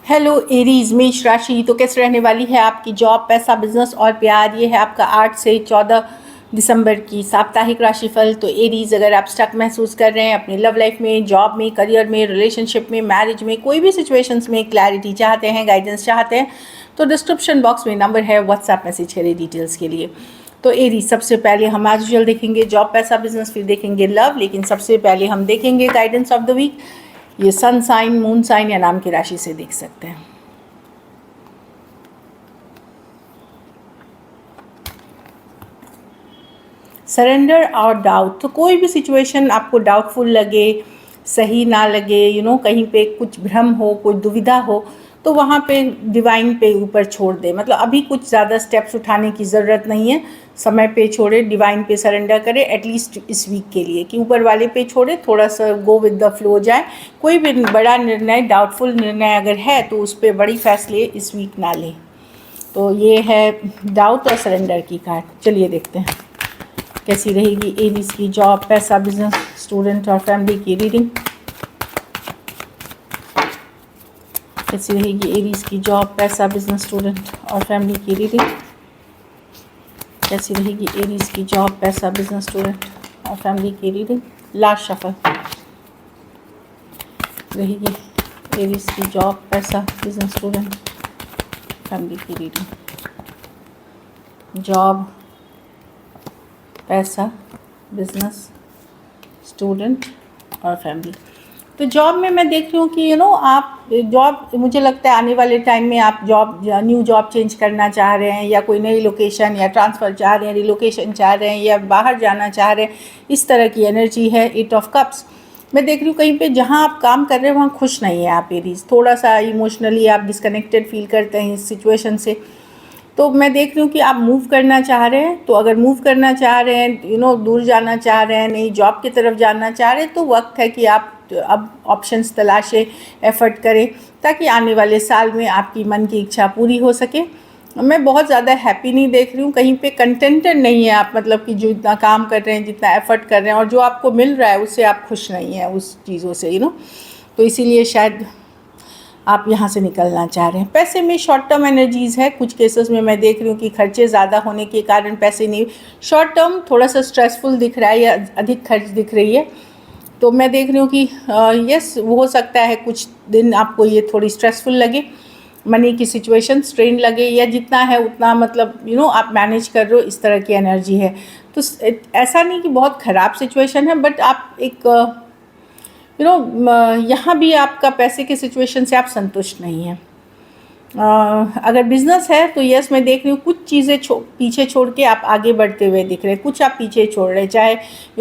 Hello Aries मेष राशि, तो कैसे रहने वाली है आपकी जॉब, पैसा, बिजनेस और प्यार। ये है आपका 8 से 14 दिसंबर की साप्ताहिक राशिफल। तो एरीज, अगर आप स्टक महसूस कर रहे हैं अपनी लव लाइफ में, जॉब में, करियर में, रिलेशनशिप में, मैरिज में, कोई भी सिचुएशंस में क्लैरिटी चाहते हैं, गाइडेंस चाहते हैं, तो डिस्क्रिप्शन बॉक्स में नंबर है, व्हाट्सएप मैसेज करें डिटेल्स के लिए। तो एरीज, सबसे पहले हम आज यूजुअल देखेंगे जॉब, पैसा, बिजनेस, फिर देखेंगे लव, लेकिन सबसे पहले हम देखेंगे गाइडेंस ऑफ द वीक। ये सन साइन, मून साइन या नाम की राशि से देख सकते हैं। सरेंडर और डाउट, तो कोई भी सिचुएशन आपको डाउटफुल लगे, सही ना लगे, कहीं पे कुछ भ्रम हो, कोई दुविधा हो, तो वहाँ पे डिवाइन पे ऊपर छोड़ दे। मतलब अभी कुछ ज़्यादा स्टेप्स उठाने की ज़रूरत नहीं है, समय पे छोड़े, डिवाइन पे सरेंडर करें एटलीस्ट इस वीक के लिए, कि ऊपर वाले पे छोड़े, थोड़ा सा गो विद द फ्लो जाए। कोई भी बड़ा निर्णय, डाउटफुल निर्णय अगर है तो उस पर बड़ी फैसले इस वीक ना लें। तो ये है डाउट और सरेंडर की कार्ड। चलिए देखते हैं कैसी रहेगी एरीज की जॉब, पैसा, बिजनेस, स्टूडेंट और फैमिली की रीडिंग। कैसी रहेगी एरीज की जॉब, पैसा, बिजनेस, स्टूडेंट और फैमिली की रीडिंग। कैसी रहेगी एरीज की जॉब, पैसा, बिजनेस, स्टूडेंट और फैमिली की रीडिंग। लास्ट शफल रहेगी एरीज की जॉब, पैसा, बिजनेस, स्टूडेंट, फैमिली की रीडिंग। जॉब, पैसा, बिजनेस, स्टूडेंट और फैमिली। तो जॉब में मैं देख रही हूँ कि आप जॉब, मुझे लगता है आने वाले टाइम में आप न्यू जॉब चेंज करना चाह रहे हैं, या कोई नई लोकेशन या ट्रांसफ़र चाह रहे हैं, रिलोकेशन चाह रहे हैं, या बाहर जाना चाह रहे हैं। इस तरह की एनर्जी है। 8 ऑफ कप्स मैं देख रही हूँ कहीं पे जहाँ आप काम कर रहे हैं वहाँ खुश नहीं है आप एरीज। थोड़ा सा इमोशनली आप डिस्कनेक्टेड फील करते हैं इस सिचुएशन से। तो मैं देख रही हूँ कि आप मूव करना चाह रहे हैं। तो अगर मूव करना चाह रहे हैं, दूर जाना चाह रहे हैं, नई जॉब की तरफ जाना चाह रहे हैं, तो वक्त है कि आप अब ऑप्शंस तलाशें, एफर्ट करें, ताकि आने वाले साल में आपकी मन की इच्छा पूरी हो सके। मैं बहुत ज़्यादा हैप्पी नहीं देख रही हूँ, कहीं पे कंटेंटेड नहीं है आप, मतलब कि जो इतना काम कर रहे हैं, जितना एफर्ट कर रहे हैं और जो आपको मिल रहा है उससे आप खुश नहीं हैं उस चीज़ों से, तो इसीलिए शायद आप यहाँ से निकलना चाह रहे हैं। पैसे में शॉर्ट टर्म एनर्जीज़ है। कुछ केसेस में मैं देख रही हूँ कि खर्चे ज़्यादा होने के कारण पैसे नहीं, शॉर्ट टर्म थोड़ा सा स्ट्रेसफुल दिख रहा है या अधिक खर्च दिख रही है। तो मैं देख रही हूँ कि यस, वो हो सकता है कुछ दिन आपको ये थोड़ी स्ट्रेसफुल लगे, मनी की सिचुएशन स्ट्रेन लगे, या जितना है उतना मतलब आप मैनेज कर रहे हो, इस तरह की एनर्जी है। तो ऐसा नहीं कि बहुत ख़राब सिचुएशन है, बट आप एक यहाँ भी आपका पैसे के सिचुएशन से आप संतुष्ट नहीं हैं। अगर बिज़नेस है तो यस, मैं देख रही हूँ कुछ चीज़ें पीछे छोड़ के आप आगे बढ़ते हुए दिख रहे हैं, कुछ आप पीछे छोड़ रहे हैं। चाहे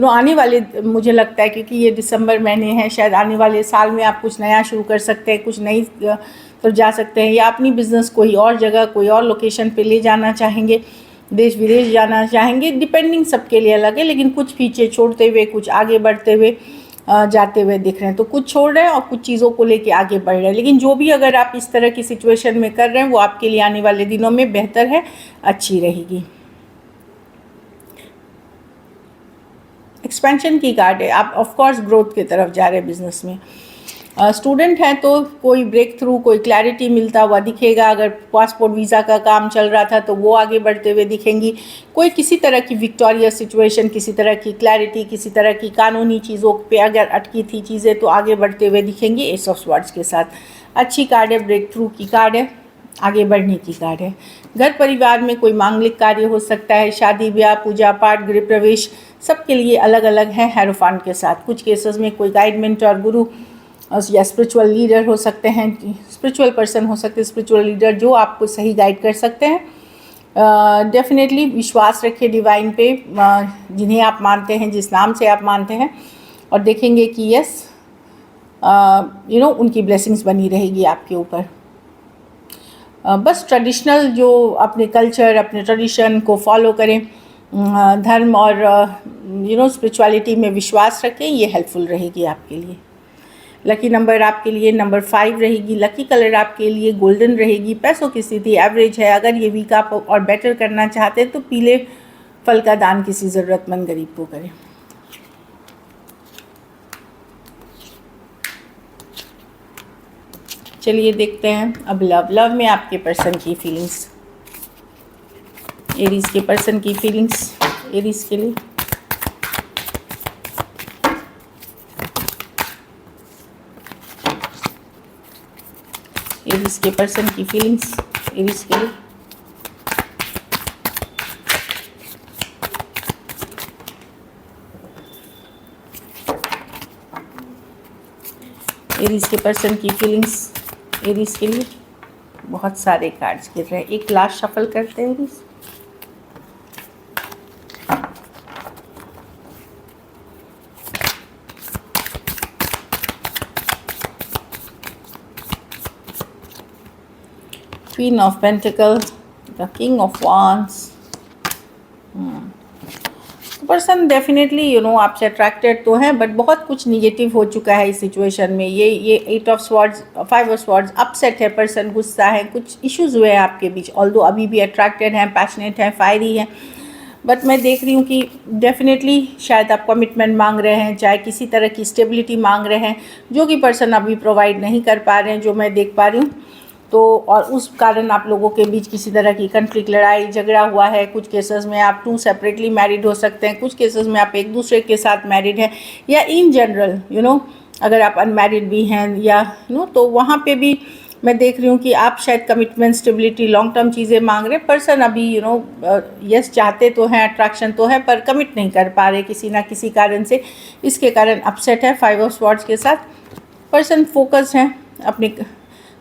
आने वाले, मुझे लगता है क्योंकि ये दिसंबर महीने है, शायद आने वाले साल में आप कुछ नया शुरू कर सकते हैं, कुछ नई तरफ जा सकते हैं, या अपनी बिज़नेस कोई और जगह, कोई और लोकेशन पे ले जाना चाहेंगे, देश विदेश जाना चाहेंगे। डिपेंडिंग सबके लिए अलग है, लेकिन कुछ पीछे छोड़ते हुए कुछ आगे बढ़ते हुए जाते हुए दिख रहे हैं। तो कुछ छोड़ रहे हैं और कुछ चीज़ों को लेके आगे बढ़ रहे हैं। लेकिन जो भी अगर आप इस तरह की सिचुएशन में कर रहे हैं वो आपके लिए आने वाले दिनों में बेहतर है, अच्छी रहेगी। एक्सपेंशन की कार्ड है। आप ऑफ कोर्स ग्रोथ की तरफ जा रहे हैं बिजनेस में। स्टूडेंट हैं तो कोई ब्रेक थ्रू, कोई क्लैरिटी मिलता हुआ दिखेगा। अगर पासपोर्ट वीज़ा का काम चल रहा था तो वो आगे बढ़ते हुए दिखेंगी। कोई किसी तरह की विक्टोरियस सिचुएशन, किसी तरह की क्लैरिटी, किसी तरह की कानूनी चीज़ों पे अगर अटकी थी चीज़ें तो आगे बढ़ते हुए दिखेंगी। एस ऑफ स्वॉर्ड्स के साथ अच्छी कार्ड है, ब्रेक थ्रू की कार्ड है, आगे बढ़ने की कार्ड है। घर परिवार में कोई मांगलिक कार्य हो सकता है, शादी ब्याह, पूजा पाठ, गृह प्रवेश, सबके लिए अलग अलग है हेरोफांट के साथ। कुछ केसेस में कोई गाइड, मेंटर, गुरु या स्पिरिचुअल लीडर हो सकते हैं, स्पिरिचुअल पर्सन हो सकते हैं, स्पिरिचुअल लीडर जो आपको सही गाइड कर सकते हैं। डेफिनेटली विश्वास रखिए डिवाइन पे, जिन्हें आप मानते हैं, जिस नाम से आप मानते हैं, और देखेंगे कि यस उनकी ब्लेसिंग्स बनी रहेगी आपके ऊपर। बस ट्रेडिशनल जो अपने कल्चर, अपने ट्रेडिशन को फॉलो करें, धर्म और स्पिरिचुअलिटी में विश्वास रखें, ये हेल्पफुल रहेगी आपके लिए। लकी नंबर आपके लिए नंबर 5 रहेगी। लकी कलर आपके लिए गोल्डन रहेगी। पैसों की स्थिति एवरेज है। अगर ये वीक आप और बेटर करना चाहते हैं तो पीले फल का दान किसी ज़रूरतमंद गरीब को करें। चलिए देखते हैं अब लव में आपके पर्सन की फीलिंग्स, एरीज के पर्सन की फीलिंग्स एरीज के लिए। एरीज के पर्सन की फीलिंग्स एरीज के लिए। एरीज के पर्सन की फीलिंग्स एरीज के लिए। बहुत सारे कार्ड्स गिर रहे हैं, एक लास्ट शफल करते हैं Aries. Queen of pentacle, the king of wands. Person definitely आपसे अट्रैक्टेड तो हैं, बट बहुत कुछ निगेटिव हो चुका है इस सिचुएशन में। ये 8 of swords, 5 of swords, upset है पर्सन, गुस्सा है, कुछ इश्यूज हुए हैं आपके बीच। ऑल्दो अभी भी अट्रैक्टेड हैं, पैशनेट हैं, फायरी हैं, बट मैं देख रही हूँ कि डेफिनेटली शायद आप कमिटमेंट मांग रहे हैं, चाहे किसी तरह की स्टेबिलिटी मांग रहे हैं, जो कि पर्सन अभी प्रोवाइड नहीं कर पा रहे हैं, जो मैं देख पा रही हूँ। तो और उस कारण आप लोगों के बीच किसी तरह की कन्फ्लिक्ट, लड़ाई झगड़ा हुआ है। कुछ केसेस में आप 2 सेपरेटली मैरिड हो सकते हैं, कुछ केसेस में आप एक दूसरे के साथ मैरिड हैं, या इन जनरल अगर आप अनमैरिड भी हैं या तो वहाँ पे भी मैं देख रही हूँ कि आप शायद कमिटमेंट, स्टेबिलिटी, लॉन्ग टर्म चीज़ें मांग रहे हैं। पर्सन अभी यस चाहते तो हैं, अट्रैक्शन तो है, पर कमिट नहीं कर पा रहे किसी ना किसी कारण से। इसके कारण अपसेट है 5 ऑफ स्वॉर्ड्स के साथ। पर्सन फोकस हैं अपनी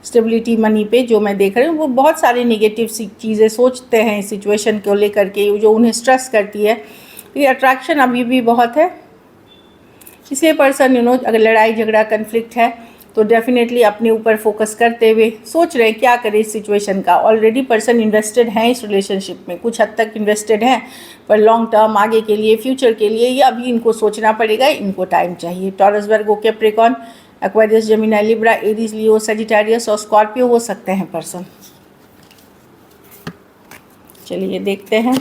स्टेबिलिटी, मनी पे, जो मैं देख रही हूँ। वो बहुत सारी नेगेटिव सी चीज़ें सोचते हैं इस सिचुएशन को लेकर के, जो उन्हें स्ट्रेस करती है। ये अट्रैक्शन अभी भी बहुत है, इसलिए पर्सन अगर लड़ाई झगड़ा कन्फ्लिक्ट है तो डेफिनेटली अपने ऊपर फोकस करते हुए सोच रहे हैं क्या करें इस सिचुएशन का। ऑलरेडी पर्सन इन्वेस्टेड हैं इस रिलेशनशिप में, कुछ हद तक इन्वेस्टेड हैं, पर लॉन्ग टर्म, आगे के लिए, फ्यूचर के लिए ये अभी इनको सोचना पड़ेगा, इनको टाइम चाहिए। Taurus, Virgo, Capricorn, Aquarius, Gemini, Libra, Aries, Leo, Sagittarius और स्कॉर्पियो हो सकते हैं पर्सन। चलिए देखते हैं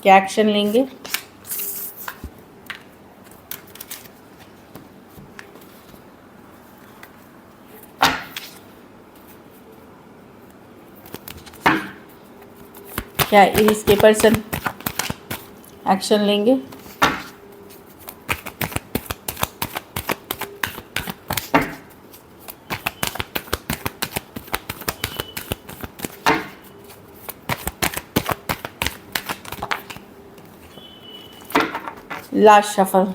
क्या एक्शन लेंगे। क्या एरीज के पर्सन एक्शन लेंगे? Last shuffle.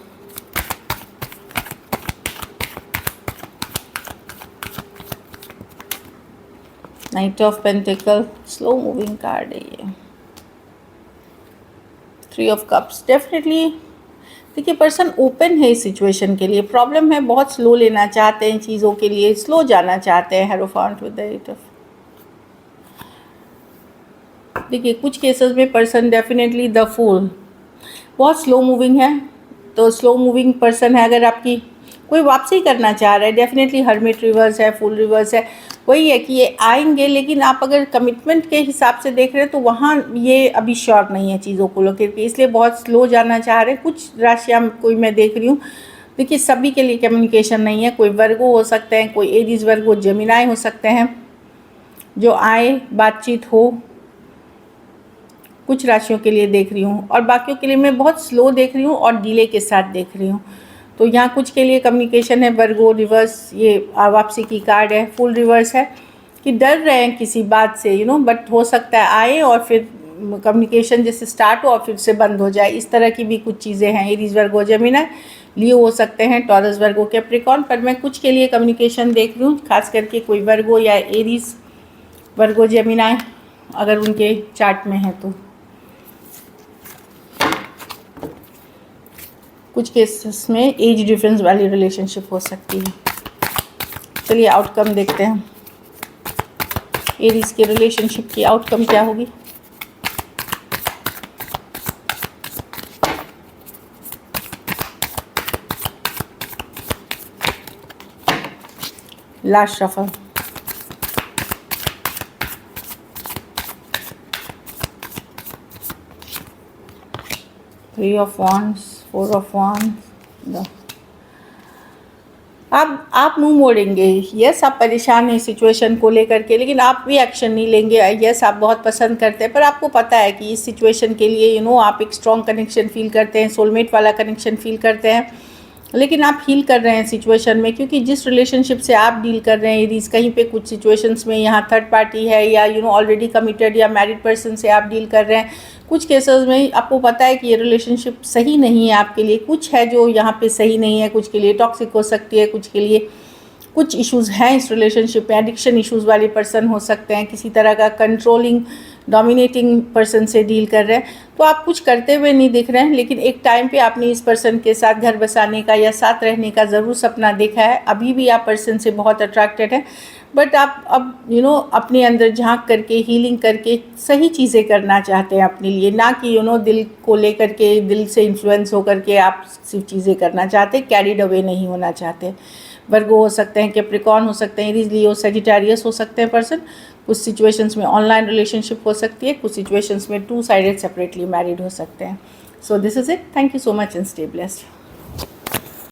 Night of pentacle, slow moving card है ये। 3 ऑफ कप्स। डेफिनेटली देखिए पर्सन ओपन है इस सिचुएशन के लिए। प्रॉब्लम है बहुत स्लो लेना चाहते हैं चीज़ों के लिए, स्लो जाना चाहते हैं। हेरोफांट विद द 8 ऑफ। देखिए कुछ केसेस में पर्सन डेफिनेटली द फूल, बहुत स्लो मूविंग है। तो स्लो मूविंग पर्सन है, अगर आपकी कोई वापसी करना चाह रहा है, डेफिनेटली हर्मिट रिवर्स है, फुल रिवर्स है। वही है कि ये आएंगे, लेकिन आप अगर कमिटमेंट के हिसाब से देख रहे हैं तो वहाँ ये अभी श्योर नहीं है चीज़ों को लेकर के, इसलिए बहुत स्लो जाना चाह रहे हैं। कुछ राशियाँ कोई मैं देख रही हूँ, देखिए सभी के लिए कम्युनिकेशन नहीं है। कोई वर्गो हो सकते हैं, कोई एरीज, वर्गो, जेमिनाई हो सकते हैं, जो आए बातचीत हो। कुछ राशियों के लिए देख रही हूँ, और बाकियों के लिए मैं बहुत स्लो देख रही हूँ और डिले के साथ देख रही हूँ। तो यहाँ कुछ के लिए कम्युनिकेशन है। वर्गो रिवर्स, ये वापसी की कार्ड है। फुल रिवर्स है कि डर रहे हैं किसी बात से, बट हो सकता है आए और फिर कम्युनिकेशन जैसे स्टार्ट हो और फिर से बंद हो जाए। इस तरह की भी कुछ चीज़ें हैं। एरीज, वर्गो, जेमिनी, लियो हो सकते हैं, टॉरस, वर्गो, कैप्रिकॉर्न। पर मैं कुछ के लिए कम्युनिकेशन देख रही हूँ, खास करके कोई वर्गो या एरीज, वर्गो, जेमिनी अगर उनके चार्ट में है तो। कुछ केसेस में एज डिफरेंस वाली रिलेशनशिप हो सकती है। चलिए आउटकम देखते हैं, एरीज के रिलेशनशिप की आउटकम क्या होगी। Last shuffle. 3 of Wands, 4 of Wands, the आप मुंह मोड़ेंगे। यस, आप परेशान हैं सिचुएशन को लेकर के, लेकिन आप भी एक्शन नहीं लेंगे। यस, आप बहुत पसंद करते हैं, पर आपको पता है कि इस सिचुएशन के लिए आप एक स्ट्रॉन्ग कनेक्शन फील करते हैं, सोलमेट वाला कनेक्शन फील करते हैं, लेकिन आप हील कर रहे हैं सिचुएशन में, क्योंकि जिस रिलेशनशिप से आप डील कर रहे हैं, यदि कहीं पे कुछ सिचुएशंस में यहाँ थर्ड पार्टी है या ऑलरेडी कमिटेड या मैरिड पर्सन से आप डील कर रहे हैं, कुछ केसेस में आपको पता है कि ये रिलेशनशिप सही नहीं है आपके लिए, कुछ है जो यहाँ पे सही नहीं है, कुछ के लिए टॉक्सिक हो सकती है, कुछ के लिए कुछ इश्यूज़ हैं इस रिलेशनशिप में, एडिक्शन इश्यूज़ वाले पर्सन हो सकते हैं, किसी तरह का कंट्रोलिंग डोमिनेटिंग पर्सन से डील कर रहे हैं, तो आप कुछ करते हुए नहीं दिख रहे हैं, लेकिन एक टाइम पे आपने इस पर्सन के साथ घर बसाने का या साथ रहने का ज़रूर सपना देखा है। अभी भी आप पर्सन से बहुत अट्रैक्टेड हैं, बट आप अब अपने अंदर झांक करके हीलिंग करके सही चीज़ें करना चाहते हैं अपने लिए, ना कि दिल को लेकर के, दिल से इन्फ्लुएंस होकर के आप सिर्फ चीज़ें करना चाहते, कैरिड अवे नहीं होना चाहते। वर्गो हो सकते हैं, कैप्रिकॉर्न हो सकते हैं, एरीज लियो सजिटेरियस हो सकते हैं पर्सन। कुछ सिचुएशंस में ऑनलाइन रिलेशनशिप हो सकती है, कुछ सिचुएशंस में टू साइडेड सेपरेटली मैरिड हो सकते हैं। So this is it. Thank you so much and stay blessed.